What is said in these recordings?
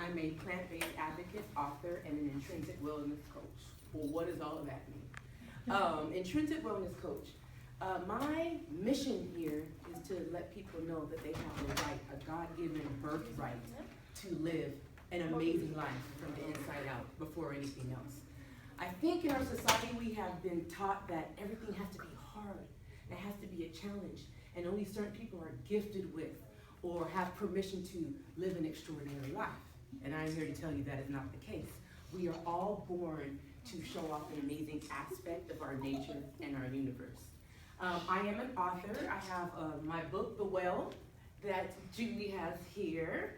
I'm a plant-based advocate, author, and an intrinsic wellness coach. Well, what does all of that mean? Intrinsic wellness coach. My mission here is to let people know that they have a right, a God-given birthright to live an amazing life from the inside out before anything else. I think in our society we have been taught that everything has to be hard, it has to be a challenge, and only certain people are gifted with or have permission to live an extraordinary life. And I'm here to tell you that is not the case. We are all born to show off an amazing aspect of our nature and our universe. I am an author. I have my book, The Well, that Julie has here.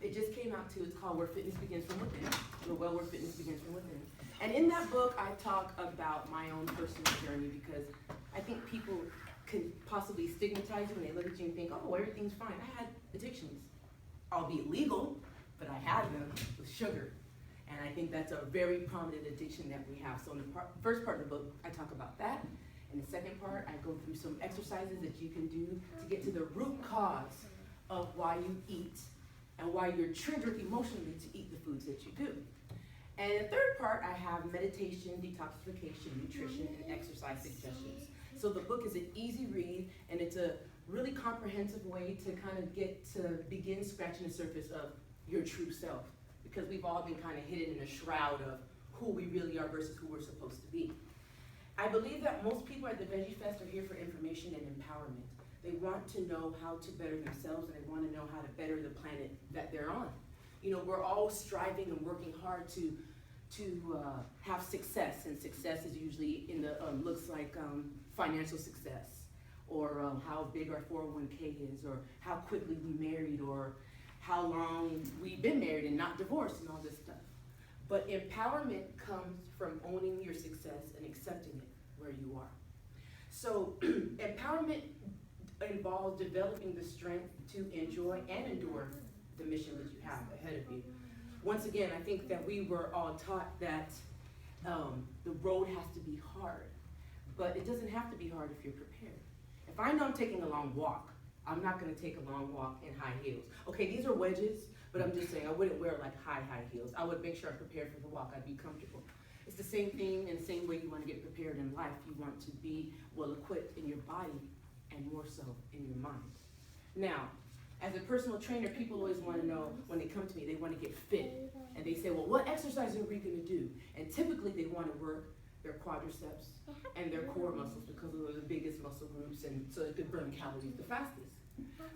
It just came out too. It's called Where Fitness Begins From Within. The Well, Where Fitness Begins From Within. And in that book, I talk about my own personal journey because I think people can possibly stigmatize you when they look at you and think, oh, everything's fine. I had addictions, albeit legal, but I had them with sugar. And I think that's a very prominent addiction that we have. So in the first part of the book, I talk about that. In the second part, I go through some exercises that you can do to get to the root cause of why you eat and why you're triggered emotionally to eat the foods that you do. And in the third part, I have meditation, detoxification, nutrition, and exercise suggestions. So the book is an easy read, and it's a really comprehensive way to kind of get to begin scratching the surface of your true self, because we've all been kind of hidden in a shroud of who we really are versus who we're supposed to be. I believe that most people at the Veggie Fest are here for information and empowerment. They want to know how to better themselves, and they want to know how to better the planet that they're on. You know, we're all striving and working hard to have success, and success is usually in the looks like financial success, or how big our 401k is, or how quickly we married, or how long we've been married and not divorced, and all this stuff. But empowerment comes from owning your success and accepting it where you are. So empowerment involves developing the strength to enjoy and endure the mission that you have ahead of you. Once again, I think that we were all taught that the road has to be hard, but it doesn't have to be hard if you're prepared. If I know I'm taking a long walk, I'm not going to take a long walk in high heels. Okay, these are wedges, but I'm just saying I wouldn't wear like high heels. I would make sure I'm prepared for the walk. I'd be comfortable. It's the same thing in the same way you want to get prepared in life. You want to be well equipped in your body and more so in your mind. Now, as a personal trainer, people always want to know, when they come to me, they want to get fit. And they say, well, what exercise are we going to do? And typically they want to work their quadriceps and their core muscles because those are the biggest muscle groups, and so they could burn calories the fastest.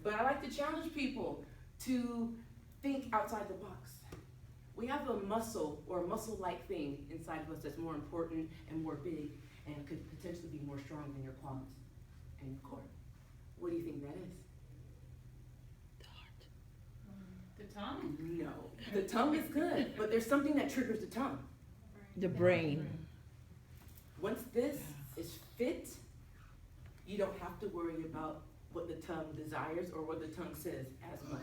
But I like to challenge people to think outside the box. We have a muscle or a muscle-like thing inside of us that's more important and more big and could potentially be more strong than your quads and your core. What do you think that is? The tongue? No. The tongue is good, but there's something that triggers the tongue. The brain. Once this is fit, you don't have to worry about what the tongue desires or what the tongue says as much.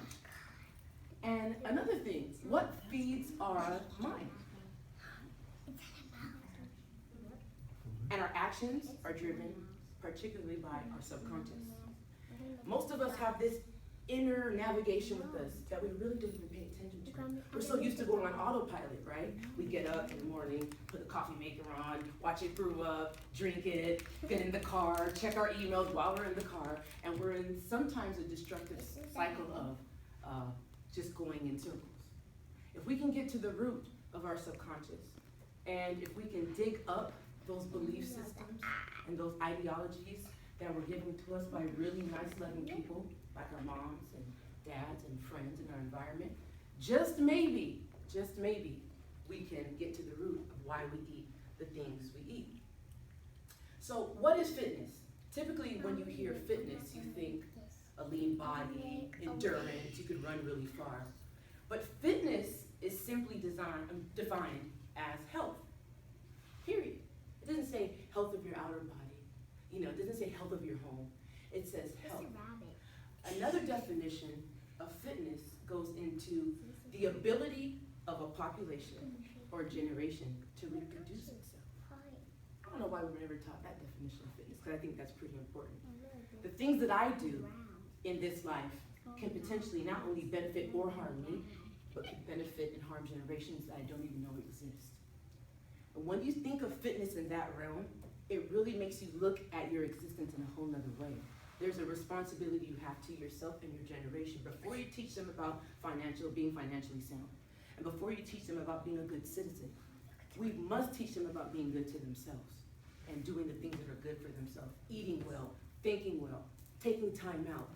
And another thing, what feeds our mind? And our actions are driven particularly by our subconscious. Most of us have this inner navigation with us that we really don't even pay attention to. We're so used to going on autopilot, right? We get up in the morning, put the coffee maker on, watch it brew up, drink it, get in the car, check our emails while we're in the car, and we're in sometimes a destructive cycle of just going in circles. If we can get to the root of our subconscious, and if we can dig up those belief systems and those ideologies that were given to us by really nice, loving people, like our moms and dads and friends in our environment, just maybe, we can get to the root of why we eat the things we eat. So what is fitness? Typically when you hear fitness, you think a lean body, endurance, you could run really far. But fitness is simply defined as health, period. It doesn't say health of your outer body. You know, it doesn't say health of your home. It says health. Another definition of fitness goes into the ability of a population or generation to reproduce itself. I don't know why we were never taught that definition of fitness, because I think that's pretty important. The things that I do in this life can potentially not only benefit or harm me, but could benefit and harm generations that I don't even know exist. And when you think of fitness in that realm, it really makes you look at your existence in a whole nother way. There's a responsibility you have to yourself and your generation before you teach them about being financially sound. And before you teach them about being a good citizen, we must teach them about being good to themselves and doing the things that are good for themselves, eating well, thinking well, taking time out.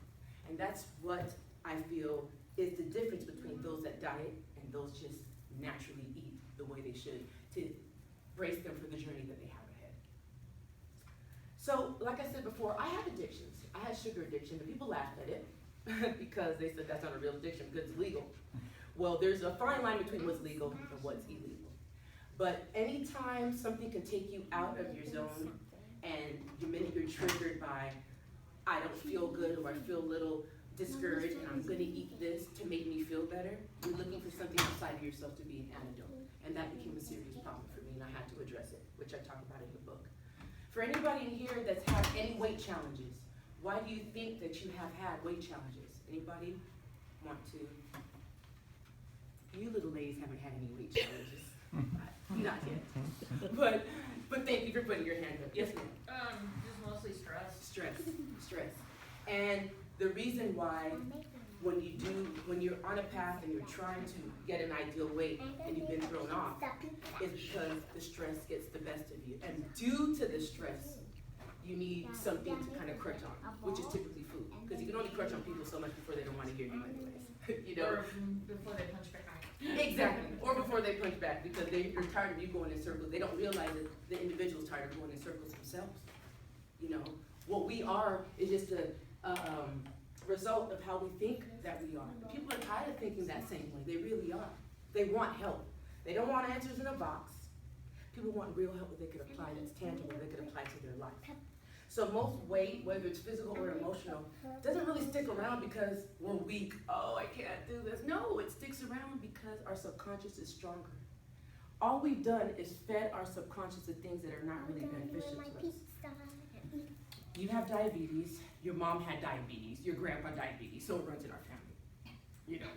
And that's what I feel is the difference between those that diet and those just naturally eat the way they should to brace them for the journey that they have ahead. So, like I said before, I have addictions. I had sugar addiction, and people laughed at it because they said that's not a real addiction because it's legal. Well, there's a fine line between what's legal and what's illegal. But anytime something can take you out of your zone and the minute you're triggered by, I don't feel good or I feel a little discouraged and I'm gonna eat this to make me feel better, you're looking for something outside of yourself to be an antidote. And that became a serious problem for me and I had to address it, which I talk about in the book. For anybody in here that's had any weight challenges, why do you think that you have had weight challenges? Anybody want to? You little ladies haven't had any weight challenges. Not yet. But thank you for putting your hand up. Yes, ma'am. Just mostly stress. Stress. And the reason why when you're on a path and you're trying to get an ideal weight and you've been thrown off, is because the stress gets the best of you. And due to the stress, you need something to kind of crutch on, which is typically food. Because you can only crutch on people so much before they don't want to hear you anyways. You know? Or before they punch back. Exactly. Or before they punch back because they're tired of you going in circles. They don't realize that the individual's tired of going in circles themselves. You know, what we are is just a result of how we think that we are. People are tired of thinking that same way. They really are. They want help. They don't want answers in a box. People want real help that they could apply, that's tangible, they could apply to their life. So most weight, whether it's physical or emotional, doesn't really stick around because we're weak. Oh, I can't do this. No, it sticks around because our subconscious is stronger. All we've done is fed our subconscious the things that are not really beneficial to us. You have diabetes, your mom had diabetes, your grandpa had diabetes, so it runs in our family. You know.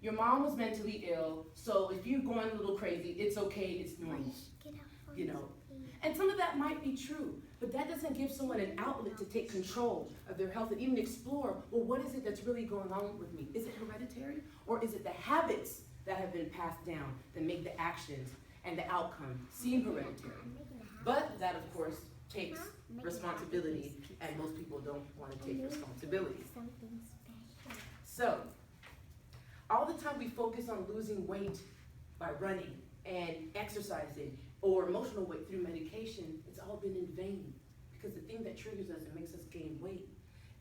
Your mom was mentally ill, so if you're going a little crazy, it's okay, it's normal. You know. And some of that might be true, but that doesn't give someone an outlet to take control of their health and even explore, well, what is it that's really going on with me? Is it hereditary? Or is it the habits that have been passed down that make the actions and the outcome seem hereditary? But that, of course, takes responsibility, and most people don't want to take responsibility. So, all the time we focus on losing weight by running and exercising or emotional weight through medication, it's all been in vain. Because the thing that triggers us and makes us gain weight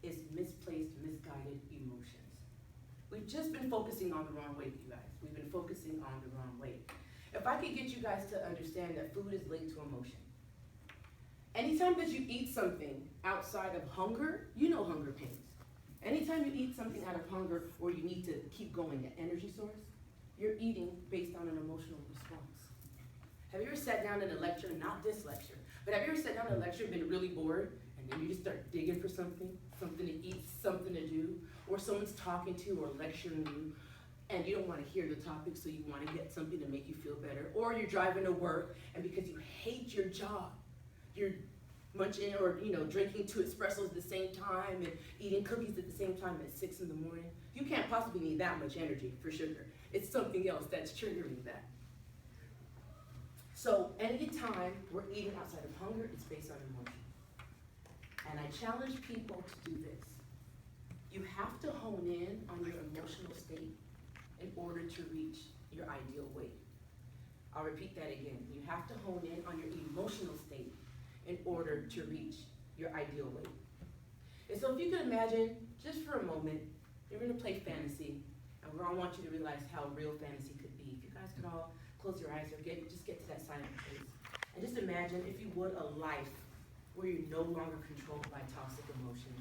is misplaced, misguided emotions. We've just been focusing on the wrong weight, you guys. We've been focusing on the wrong weight. If I could get you guys to understand that food is linked to emotion. Anytime that you eat something outside of hunger, you know hunger pains. Anytime you eat something out of hunger or you need to keep going, an energy source, you're eating based on an emotional response. Have you ever sat down in a lecture, not this lecture, but have you ever sat down in a lecture and been really bored, and then you just start digging for something to eat, something to do, or someone's talking to you or lecturing you, and you don't want to hear the topic, so you want to get something to make you feel better, or you're driving to work, and because you hate your job, you're munching or drinking 2 espressos at the same time and eating cookies at the same time at 6 in the morning. You can't possibly need that much energy for sugar. It's something else that's triggering that. So anytime we're eating outside of hunger, it's based on emotion. And I challenge people to do this. You have to hone in on your emotional state in order to reach your ideal weight. I'll repeat that again. You have to hone in on your emotional state in order to reach your ideal weight. And so if you could imagine, just for a moment, you're gonna play fantasy, and I want you to realize how real fantasy could be. If you guys could all close your eyes or just get to that silent place. And just imagine, if you would, a life where you're no longer controlled by toxic emotions.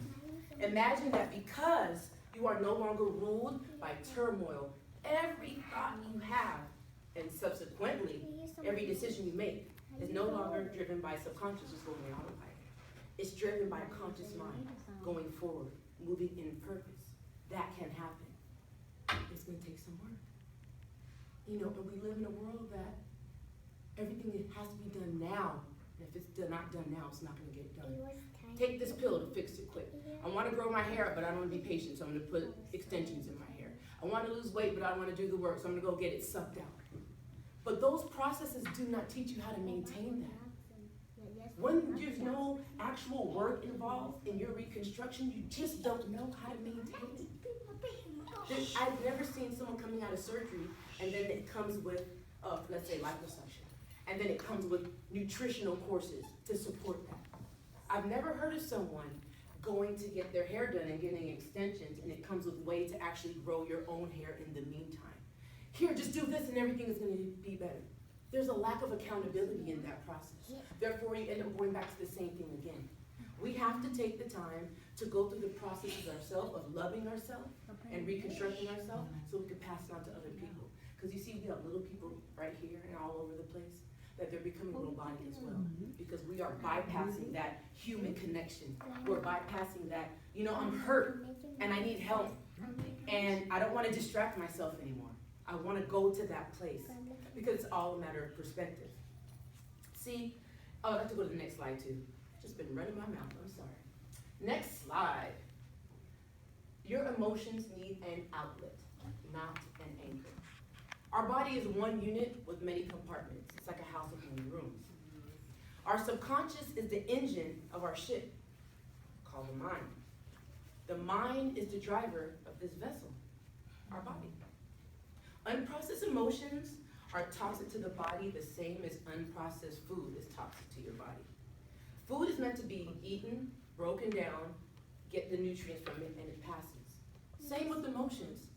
Imagine that because you are no longer ruled by turmoil, every thought you have, and subsequently, every decision you make, is no longer driven by subconscious, just going on autopilot. It's driven by a conscious mind, going forward, moving in purpose. That can happen. It's going to take some work. You know, and we live in a world that everything has to be done now. And if it's not done now, it's not gonna get done. Take this pill to fix it quick. I wanna grow my hair up, but I don't wanna be patient, so I'm gonna put extensions in my hair. I wanna lose weight, but I don't wanna do the work, so I'm gonna go get it sucked out. But those processes do not teach you how to maintain that. When there's no actual work involved in your reconstruction, you just don't know how to maintain it. I've never seen someone coming out of surgery and then it comes with, let's say, liposuction. And then it comes with nutritional courses to support that. I've never heard of someone going to get their hair done and getting extensions and it comes with ways to actually grow your own hair in the meantime. Here, just do this and everything is going to be better. There's a lack of accountability in that process. Therefore, you end up going back to the same thing again. We have to take the time to go through the processes ourselves of loving ourselves and reconstructing ourselves so we can pass it on to other people. Because you see, we have little people right here and all over the place that they're becoming robotic as well. Because we are bypassing that human connection. We're bypassing that, you know, I'm hurt and I need help. And I don't want to distract myself anymore. I want to go to that place because it's all a matter of perspective. See, I'd like to go to the next slide too. Just been running my mouth, I'm sorry. Next slide. Your emotions need an outlet, not an anchor. Our body is one unit with many compartments. It's like a house with many rooms. Our subconscious is the engine of our ship, called the mind. The mind is the driver of this vessel, our body. Unprocessed emotions are toxic to the body the same as unprocessed food is toxic to your body. Food is meant to be eaten, broken down, get the nutrients from it, and it passes. Same with emotions.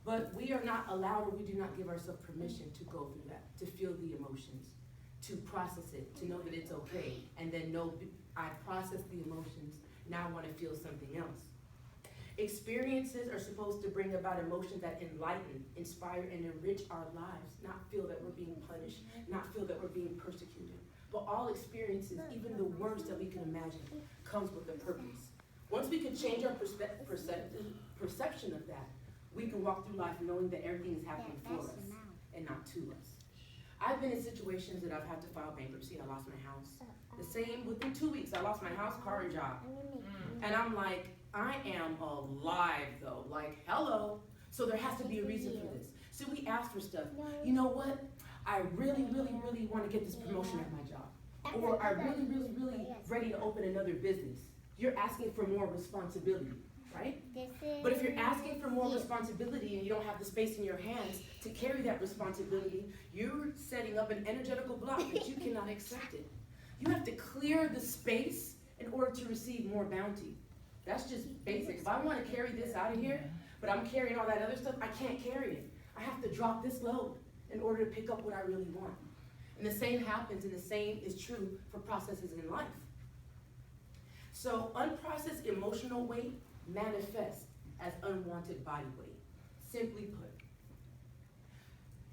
But we are not allowed, or we do not give ourselves permission to go through that, to feel the emotions, to process it, to know that it's okay, and then know I processed the emotions, now I want to feel something else. Experiences are supposed to bring about emotions that enlighten, inspire, and enrich our lives, not feel that we're being punished, not feel that we're being persecuted. But all experiences, even the worst that we can imagine, comes with a purpose. Once we can change our perception of that, we can walk through life knowing that everything is happening for us and not to us. I've been in situations that I've had to file bankruptcy. I lost my house. The same within 2 weeks, I lost my house, car, and job. And I'm like, I am alive though, like hello. So there has to be a reason for this. So we ask for stuff. You know what? I really want to get this promotion at my job. Or I'm really ready to open another business. You're asking for more responsibility, right? But if you're asking for more responsibility and you don't have the space in your hands to carry that responsibility, you're setting up an energetical block that you cannot accept it. You have to clear the space in order to receive more bounty. That's just basic. If I want to carry this out of here, but I'm carrying all that other stuff, I can't carry it. I have to drop this load in order to pick up what I really want. And the same happens, and the same is true for processes in life. So unprocessed emotional weight manifests as unwanted body weight. Simply put,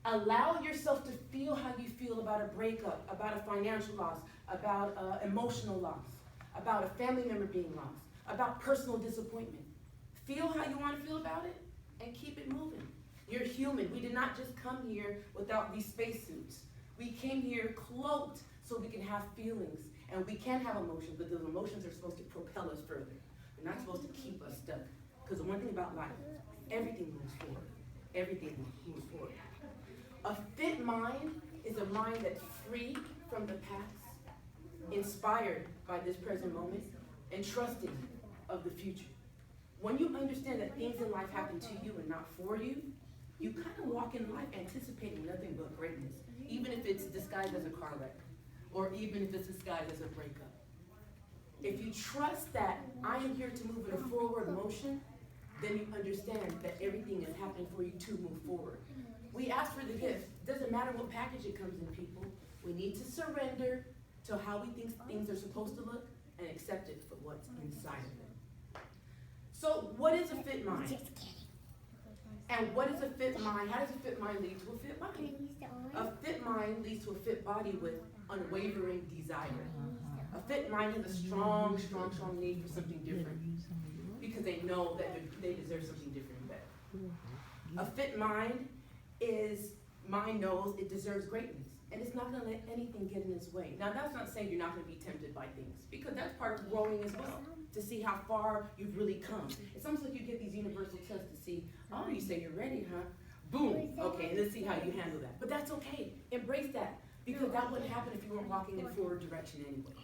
allow yourself to feel how you feel about a breakup, about a financial loss, about emotional loss, about a family member being lost, about personal disappointment. Feel how you want to feel about it and keep it moving. You're human. We did not just come here without these spacesuits. We came here cloaked so we can have feelings, and we can have emotions, but those emotions are supposed to propel us further. They're not supposed to keep us stuck. Because the one thing about life, everything moves forward. Everything moves forward. A fit mind is a mind that's free from the past, inspired by this present moment, and trusting of the future. When you understand that things in life happen to you and not for you, you kind of walk in life anticipating nothing but greatness, even if it's disguised as a car wreck, or even if it's disguised as a breakup. If you trust that I am here to move in a forward motion, then you understand that everything is happening for you to move forward. We ask for the gift. Doesn't matter what package it comes in, people. We need to surrender to how we think things are supposed to look and accept it for what's inside of it. So what is a fit mind? And what is a fit mind? How does a fit mind lead to a fit body? A fit mind leads to a fit body with unwavering desire. A fit mind has a strong need for something different because they know that they deserve something different and better. A fit mind is mind knows it deserves greatness, and it's not gonna let anything get in its way. Now, that's not saying you're not gonna be tempted by things, because that's part of growing as well, to see how far you've really come. It's almost like you get these universal tests to see, oh, you say you're ready, huh? Boom, okay, and let's see how you handle that. But that's okay, embrace that, because that wouldn't happen if you weren't walking in forward direction anyways.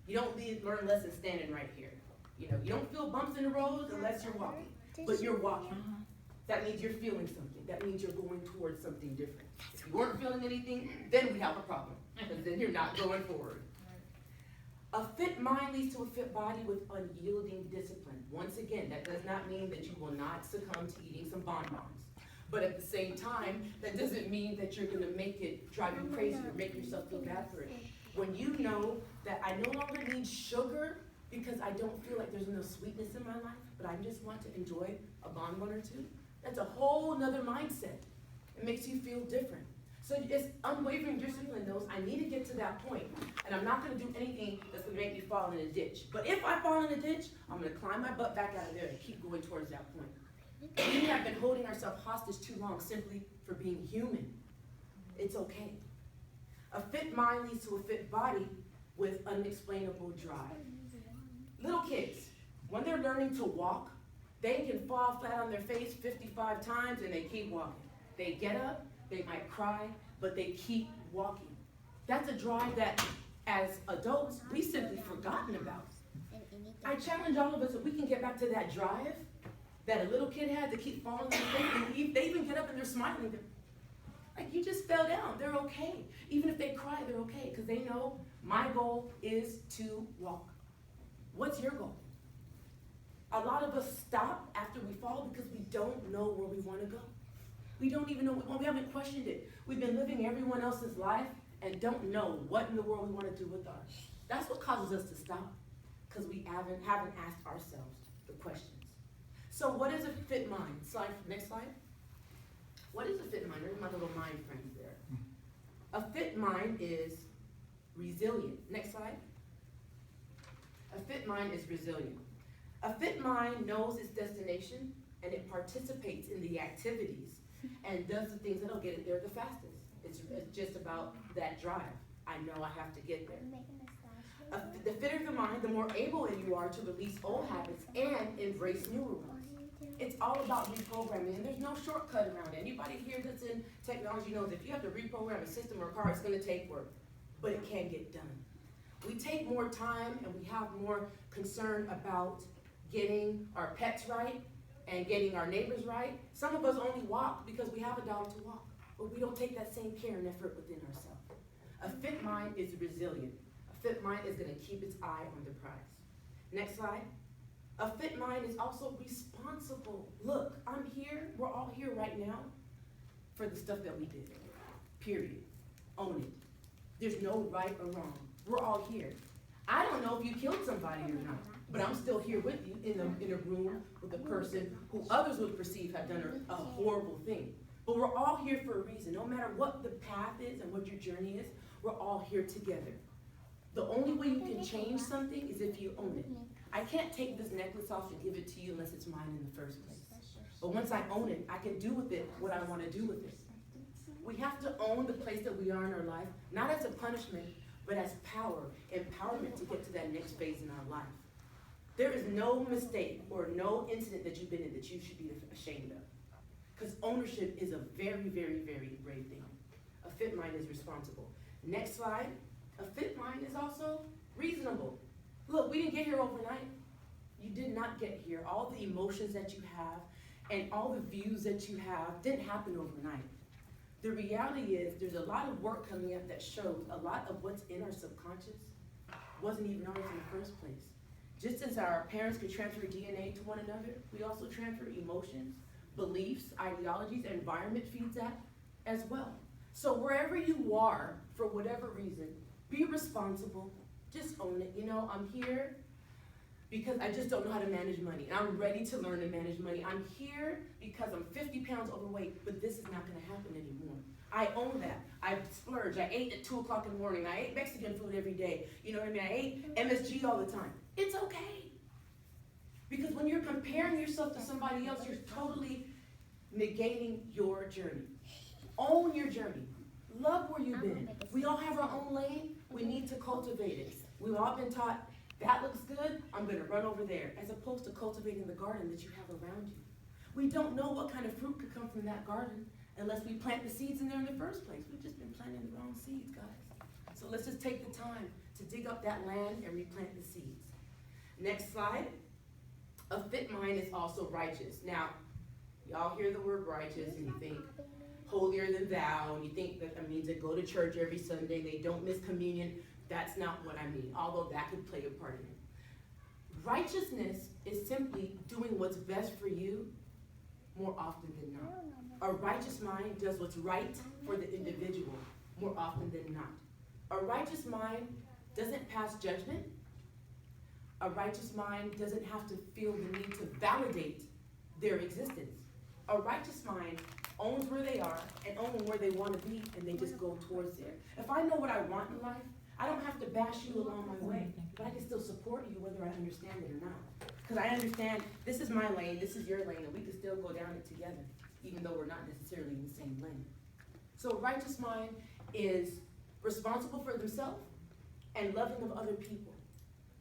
You don't learn lessons standing right here. You know, you don't feel bumps in the road unless you're walking, but you're walking. That means you're feeling something. That means you're going towards something different. If you weren't feeling anything, then we have a problem, because then you're not going forward. A fit mind leads to a fit body with unyielding discipline. Once again, that does not mean that you will not succumb to eating some bonbons. But at the same time, that doesn't mean that you're gonna make it drive you crazy or make yourself feel bad for it. When you know that I no longer need sugar because I don't feel like there's enough sweetness in my life, but I just want to enjoy a bonbon or two, that's a whole nother mindset. It makes you feel different. So it's unwavering discipline knows I need to get to that point, and I'm not gonna do anything that's gonna make me fall in a ditch. But if I fall in a ditch, I'm gonna climb my butt back out of there and keep going towards that point. We have been holding ourselves hostage too long simply for being human. It's okay. A fit mind leads to a fit body with unexplainable drive. Little kids, when they're learning to walk, they can fall flat on their face 55 times and they keep walking. They get up, they might cry, but they keep walking. That's a drive that, as adults, we've simply forgotten about. I challenge all of us if we can get back to that drive that a little kid had to keep falling on their face, and they even get up and they're smiling. Like, you just fell down, they're okay. Even if they cry, they're okay, because they know my goal is to walk. What's your goal? A lot of us stop after we fall because we don't know where we want to go. We don't even know, we haven't questioned it. We've been living everyone else's life and don't know what in the world we want to do with ours. That's what causes us to stop, because we haven't asked ourselves the questions. So what is a fit mind? Next slide. What is a fit mind? There's my little mind friends there. A fit mind is resilient. Next slide. A fit mind is resilient. A fit mind knows its destination, and it participates in the activities and does the things that'll get it there the fastest. It's just about that drive. I know I have to get there. The fitter the mind, the more able you are to release old habits and embrace newer ones. It's all about reprogramming, and there's no shortcut around it. Anybody here that's in technology knows if you have to reprogram a system or a car, it's gonna take work, but it can get done. We take more time and we have more concern about getting our pets right and getting our neighbors right. Some of us only walk because we have a dog to walk, but we don't take that same care and effort within ourselves. A fit mind is resilient. A fit mind is gonna keep its eye on the prize. Next slide. A fit mind is also responsible. Look, I'm here, we're all here right now for the stuff that we did, period. Own it. There's no right or wrong. We're all here. I don't know if you killed somebody or not, but I'm still here with you in a room with a person who others would perceive have done a horrible thing. But we're all here for a reason. No matter what the path is and what your journey is, we're all here together. The only way you can change something is if you own it. I can't take this necklace off and give it to you unless it's mine in the first place. But once I own it, I can do with it what I want to do with it. We have to own the place that we are in our life, not as a punishment, but as power, empowerment to get to that next phase in our life. There is no mistake or no incident that you've been in that you should be ashamed of. Because ownership is a very, very, very brave thing. A fit mind is responsible. Next slide. A fit mind is also reasonable. Look, we didn't get here overnight. You did not get here. All the emotions that you have and all the views that you have didn't happen overnight. The reality is there's a lot of work coming up that shows a lot of what's in our subconscious wasn't even ours in the first place. Just as our parents could transfer DNA to one another, we also transfer emotions, beliefs, ideologies, environment feeds that as well. So wherever you are, for whatever reason, be responsible, just own it. You know, I'm here because I just don't know how to manage money. And I'm ready to learn to manage money. I'm here because I'm 50 pounds overweight, but this is not gonna happen anymore. I own that. I splurge. I ate at 2 o'clock in the morning. I ate Mexican food every day. You know what I mean? I ate MSG all the time. It's okay. Because when you're comparing yourself to somebody else, you're totally negating your journey. Own your journey. Love where you've been. We all have our own lane. We need to cultivate it. We've all been taught, that looks good, I'm gonna run over there, as opposed to cultivating the garden that you have around you. We don't know what kind of fruit could come from that garden unless we plant the seeds in there in the first place. We've just been planting the wrong seeds, guys. So let's just take the time to dig up that land and replant the seeds. Next slide. A fit mind is also righteous. Now, y'all hear the word righteous and you think holier than thou, and you think that means they go to church every Sunday, they don't miss communion. That's not what I mean, although that could play a part in it. Righteousness is simply doing what's best for you more often than not. A righteous mind does what's right for the individual more often than not. A righteous mind doesn't pass judgment. A righteous mind doesn't have to feel the need to validate their existence. A righteous mind owns where they are and owns where they want to be, and they just go towards there. If I know what I want in life, I don't have to bash you along my way, but I can still support you whether I understand it or not. Because I understand this is my lane, this is your lane, and we can still go down it together, even though we're not necessarily in the same lane. So a righteous mind is responsible for themselves and loving of other people.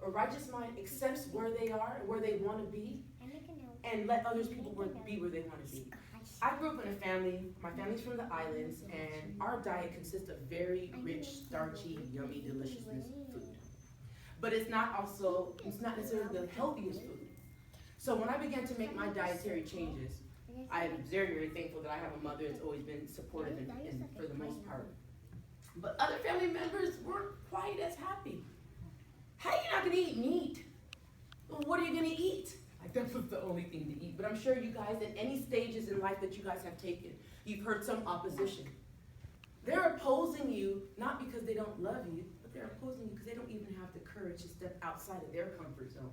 A righteous mind accepts where they are and where they want to be, and let others people be where they want to be. I grew up in a family, my family's from the islands, and our diet consists of very rich, starchy, yummy, deliciousness food. But it's not necessarily the healthiest food. So when I began to make my dietary changes, I'm very, very thankful that I have a mother that's always been supportive and for the most part. But other family members weren't quite as happy. How are you not gonna eat meat? Well, what are you gonna eat? Like, that was the only thing to eat. But I'm sure you guys, at any stages in life that you guys have taken, you've heard some opposition. They're opposing you, not because they don't love you, but they're opposing you because they don't even have the courage to step outside of their comfort zone.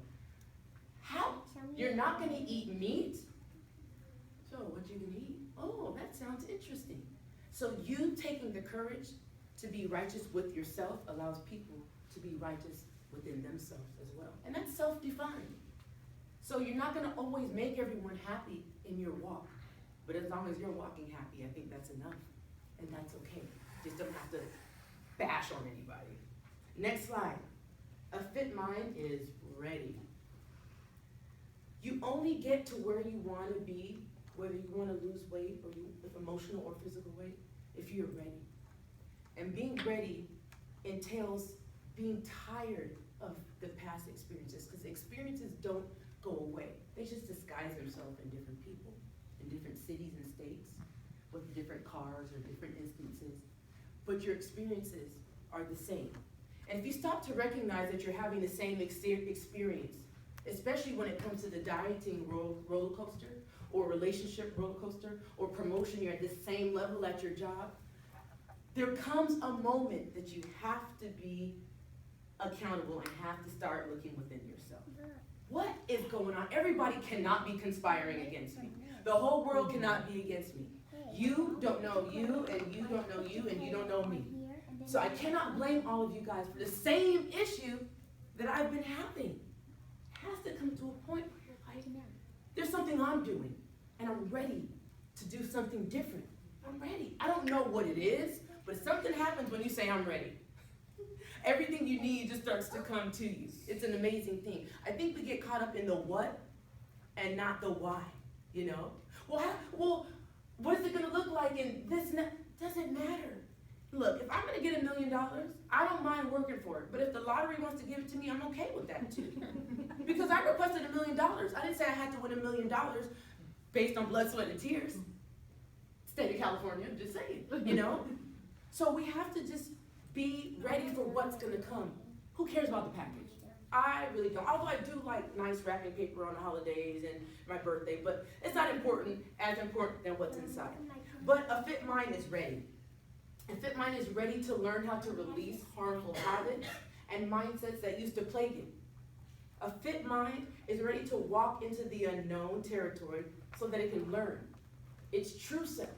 How? You're not gonna eat meat? So what you gonna eat? Oh, that sounds interesting. So you taking the courage to be righteous with yourself allows people to be righteous within themselves as well. And that's self-defined. So you're not gonna always make everyone happy in your walk, but as long as you're walking happy, I think that's enough, and that's okay. Just don't have to bash on anybody. Next slide. A fit mind is ready. You only get to where you wanna be, whether you wanna lose weight or emotional or physical weight, if you're ready. And being ready entails being tired of the past experiences, because experiences don't go away. They just disguise themselves in different people, in different cities and states, with different cars or different instances. But your experiences are the same. And if you stop to recognize that you're having the same experience, especially when it comes to the dieting roller coaster, or relationship roller coaster, or promotion, you're at the same level at your job, there comes a moment that you have to be accountable and have to start looking within yourself. What is going on? Everybody cannot be conspiring against me. The whole world cannot be against me. You don't know you, and you don't know you, and you don't know me. So I cannot blame all of you guys for the same issue that I've been having. It has to come to a point where there's something I'm doing, and I'm ready to do something different. I'm ready. I don't know what it is, but something happens when you say I'm ready. Everything you need just starts to come to you. It's an amazing thing. I think we get caught up in the what and not the why, you know? Well, what is it gonna look like in this? Doesn't matter. Look, if I'm gonna get $1 million, I don't mind working for it. But if the lottery wants to give it to me, I'm okay with that too. Because I requested $1 million. I didn't say I had to win $1 million based on blood, sweat, and tears. State of California, I'm just saying, you know? So we have to just be ready for what's gonna come. Who cares about the package? I really don't. Although I do like nice wrapping paper on the holidays and my birthday, but it's not as important than what's inside. But a fit mind is ready. A fit mind is ready to learn how to release harmful habits and mindsets that used to plague it. A fit mind is ready to walk into the unknown territory so that it can learn its true self,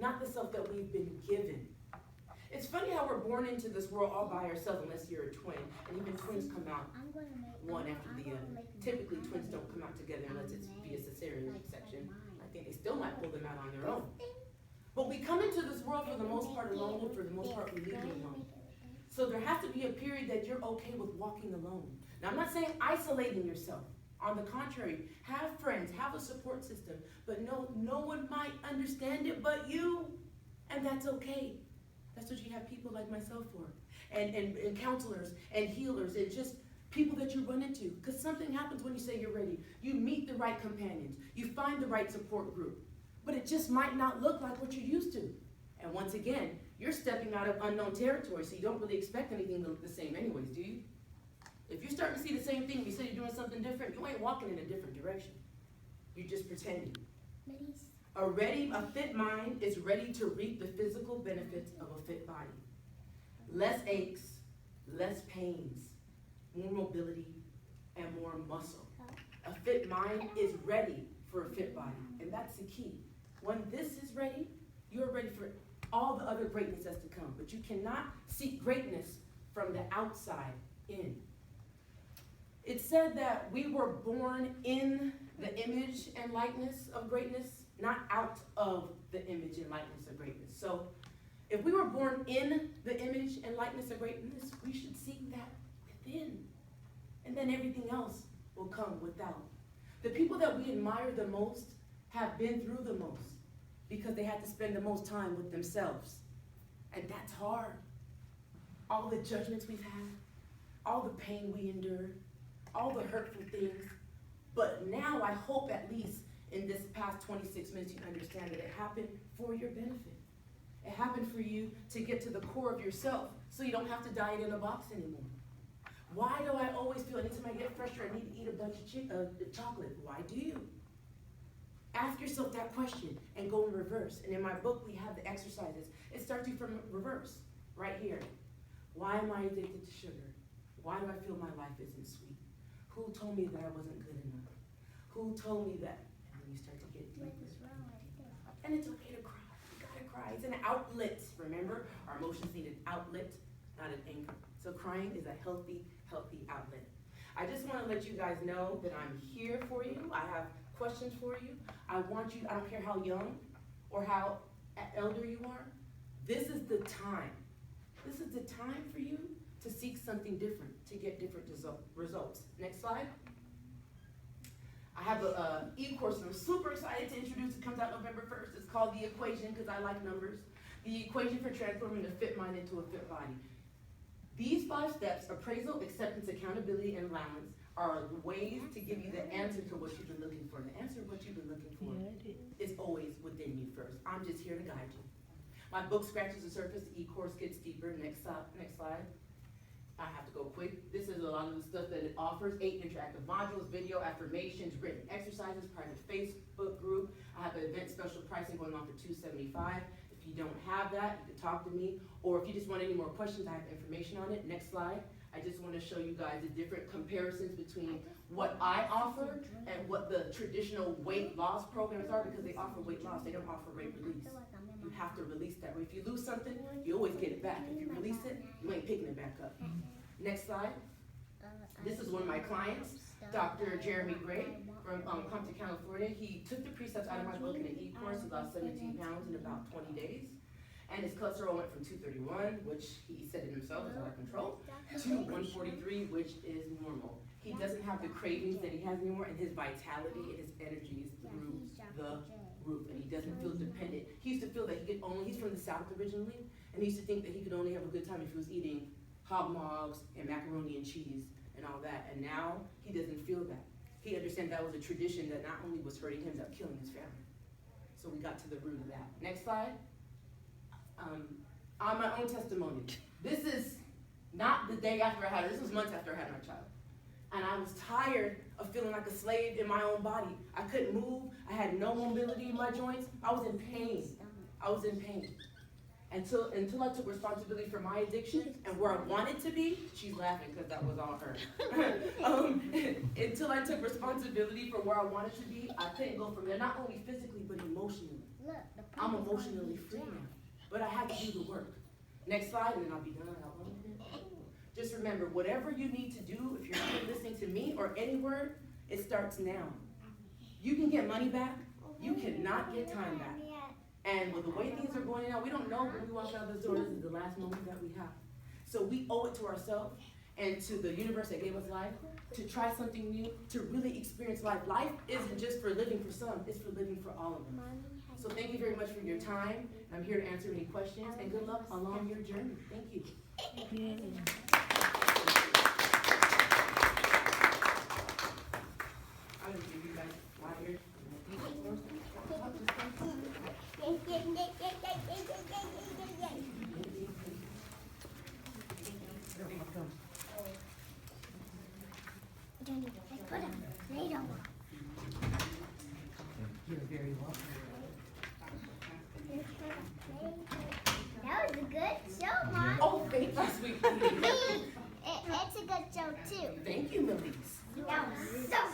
not the self that we've been given. It's funny how we're born into this world all by ourselves unless you're a twin, and even twins come out one after the other. Typically, twins don't come out together unless it's via cesarean section. I think they still might pull them out on their own. But we come into this world for the most part alone, and for the most part we leave it alone. So there has to be a period that you're okay with walking alone. Now, I'm not saying isolating yourself. On the contrary, have friends, have a support system, but no one might understand it but you, and that's okay. That's what you have people like myself for, and counselors, and healers, and just people that you run into, because something happens when you say you're ready. You meet the right companions, you find the right support group, but it just might not look like what you're used to. And once again, you're stepping out of unknown territory, so you don't really expect anything to look the same anyways, do you? If you're starting to see the same thing, you say you're doing something different, you ain't walking in a different direction. You're just pretending. A fit mind is ready to reap the physical benefits of a fit body. Less aches, less pains, more mobility, and more muscle. A fit mind is ready for a fit body, and that's the key. When this is ready, you're ready for all the other greatness that's to come, but you cannot seek greatness from the outside in. It said that we were born in the image and likeness of greatness, not out of the image and likeness of greatness. So if we were born in the image and likeness of greatness, we should seek that within. And then everything else will come without. The people that we admire the most have been through the most because they had to spend the most time with themselves. And that's hard. All the judgments we've had, all the pain we endured, all the hurtful things. But now I hope at least in this past 26 minutes you understand that it happened for your benefit. It happened for you to get to the core of yourself so you don't have to diet in a box anymore. Why do I always feel anytime I get frustrated I need to eat a bunch of chocolate? Why do you? Ask yourself that question and go in reverse. And in my book we have the exercises. It starts you from reverse, right here. Why am I addicted to sugar? Why do I feel my life isn't sweet? Who told me that I wasn't good enough? Who told me that? And then you start to get deeper. And it's okay to cry. You gotta cry. It's an outlet, remember? Our emotions need an outlet, not an anchor. So crying is a healthy outlet. I just want to let you guys know that I'm here for you. I have questions for you. I want you, I don't care how young or how elder you are, this is the time. This is the time for you to seek something different, to get different results. Next slide. I have an e-course I'm super excited to introduce. It comes out November 1st. It's called The Equation, because I like numbers. The Equation for Transforming a Fit Mind into a Fit Body. These 5 steps, appraisal, acceptance, accountability, and allowance, are ways to give you the answer to what you've been looking for. The answer to what you've been looking for is always within you first. I'm just here to guide you. My book scratches the surface, the e-course gets deeper. Next slide. I have to go quick. This is a lot of the stuff that it offers. 8 interactive modules, video affirmations, written exercises, private Facebook group. I have an event special pricing going on for $275. If you don't have that, you can talk to me. Or if you just want any more questions, I have information on it. Next slide. I just want to show you guys the different comparisons between what I offer and what the traditional weight loss programs are, because they offer weight loss, they don't offer weight release. You have to release that. If you lose something, you always get it back. If you release it, you ain't picking it back up. Next slide. This is one of my clients, Dr. Jeremy Gray from Compton, California. He took the precepts out of my book in an e-course. He lost 17 pounds in about 20 days. And his cholesterol went from 231, which he said it himself is out of control, to 143, which is normal. He doesn't have the cravings that he has anymore, and his vitality and his energy is through the roof, and he doesn't feel dependent. He used to feel that he could only, he's from the South originally, and he used to think that he could only have a good time if he was eating hog mogs and macaroni and cheese and all that, and now he doesn't feel that. He understands that was a tradition that not only was hurting him, but killing his family. So we got to the root of that. Next slide. On my own testimony, this is not the day after I had her, this was months after I had my child. And I was tired of feeling like a slave in my own body. I couldn't move, I had no mobility in my joints, I was in pain. Until I took responsibility for my addiction and where I wanted to be, she's laughing because that was all her. Until I took responsibility for where I wanted to be, I couldn't go from there, not only physically, but emotionally. I'm emotionally free now. But I had to do the work. Next slide, and then I'll be done. Just remember, whatever you need to do, if you're not listening to me or any word, it starts now. You can get money back. You cannot get time back. And with the way things are going pointed out, we don't know when we walk out those doors, this is the last moment that we have. So we owe it to ourselves and to the universe that gave us life to try something new, to really experience life. Life isn't just for living for some, it's for living for all of us. So thank you very much for your time. I'm here to answer any questions, and good luck along your journey. Thank you. Yeah.